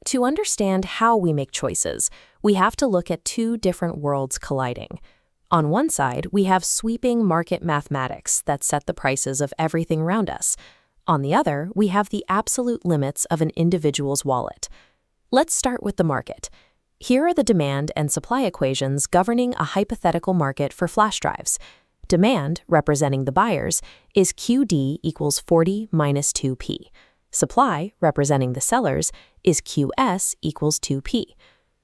To understand how we make choices, we have to look at two different worlds colliding. On one side, we have sweeping market mathematics that set the prices of everything around us. On the other, we have the absolute limits of an individual's wallet. Let's start with the market. Here are the demand and supply equations governing a hypothetical market for flash drives. Demand, representing the buyers, is QD equals 40 minus 2P. Supply, representing the sellers, is QS equals 2P.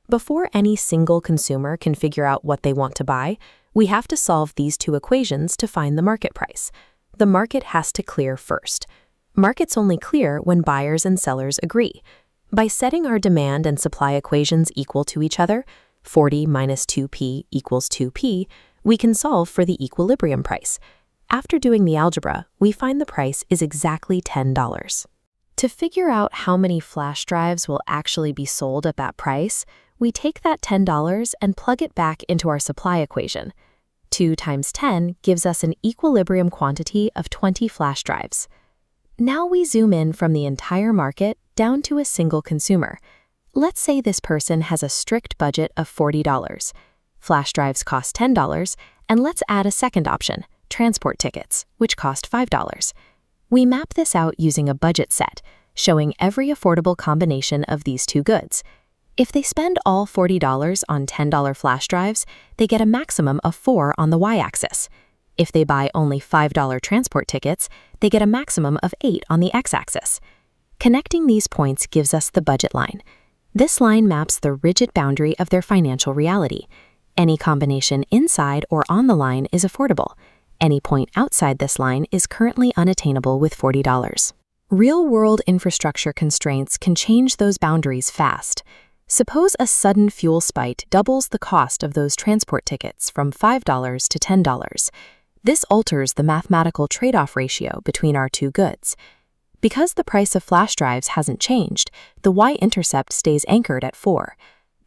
Before any single consumer can figure out what they want to buy, we have to solve these two equations to find the market price. The market has to clear first. Markets only clear when buyers and sellers agree. By setting our demand and supply equations equal to each other, 40 minus 2P equals 2P, we can solve for the equilibrium price. After doing the algebra, we find the price is exactly $10. To figure out how many flash drives will actually be sold at that price, we take that $10 and plug it back into our supply equation. 2 times 10 gives us an equilibrium quantity of 20 flash drives. Now we zoom in from the entire market down to a single consumer. Let's say this person has a strict budget of $40. Flash drives cost $10, and let's add a second option, transport tickets, which cost $5. We map this out using a budget set, showing every affordable combination of these two goods. If they spend all $40 on $10 flash drives, they get a maximum of 4 on the y-axis. If they buy only $5 transport tickets, they get a maximum of 8 on the x-axis. Connecting these points gives us the budget line. This line maps the rigid boundary of their financial reality. Any combination inside or on the line is affordable. Any point outside this line is currently unattainable with $40. Real-world infrastructure constraints can change those boundaries fast. Suppose a sudden fuel spike doubles the cost of those transport tickets from $5 to $10. This alters the mathematical trade-off ratio between our two goods. Because the price of flash drives hasn't changed, the y-intercept stays anchored at 4.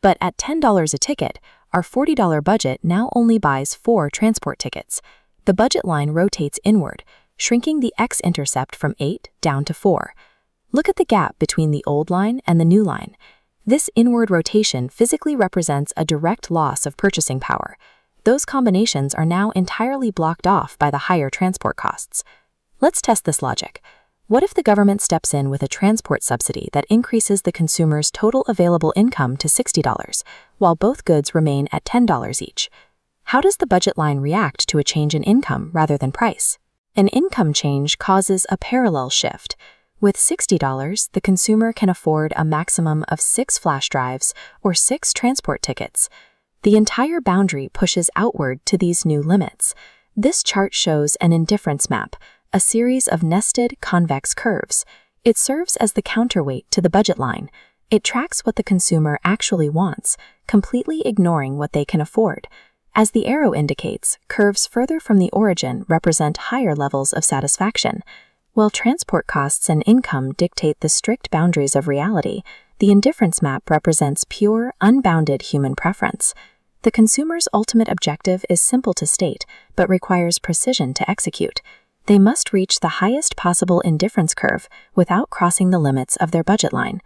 But at $10 a ticket, our $40 budget now only buys 4 transport tickets. The budget line rotates inward, shrinking the x-intercept from 8 down to 4. Look at the gap between the old line and the new line. This inward rotation physically represents a direct loss of purchasing power. Those combinations are now entirely blocked off by the higher transport costs. Let's test this logic. What if the government steps in with a transport subsidy that increases the consumer's total available income to $60, while both goods remain at $10 each? How does the budget line react to a change in income rather than price? An income change causes a parallel shift. With $60, the consumer can afford a maximum of 6 flash drives or 6 transport tickets. The entire boundary pushes outward to these new limits. This chart shows an indifference map, a series of nested convex curves. It serves as the counterweight to the budget line. It tracks what the consumer actually wants, completely ignoring what they can afford. As the arrow indicates, curves further from the origin represent higher levels of satisfaction. While transport costs and income dictate the strict boundaries of reality, the indifference map represents pure, unbounded human preference. The consumer's ultimate objective is simple to state, but requires precision to execute. They must reach the highest possible indifference curve without crossing the limits of their budget line.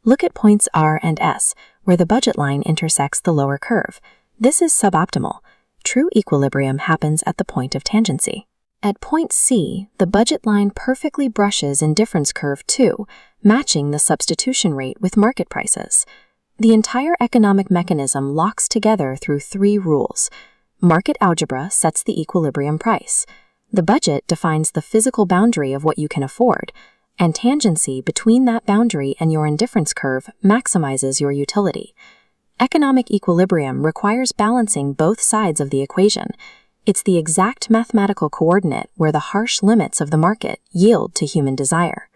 Look at points R and S, where the budget line intersects the lower curve. This is suboptimal. True equilibrium happens at the point of tangency. At point C, the budget line perfectly brushes indifference curve 2, matching the substitution rate with market prices. The entire economic mechanism locks together through 3 rules. Market algebra sets the equilibrium price. The budget defines the physical boundary of what you can afford, and tangency between that boundary and your indifference curve maximizes your utility. Economic equilibrium requires balancing both sides of the equation. It's the exact mathematical coordinate where the harsh limits of the market yield to human desire.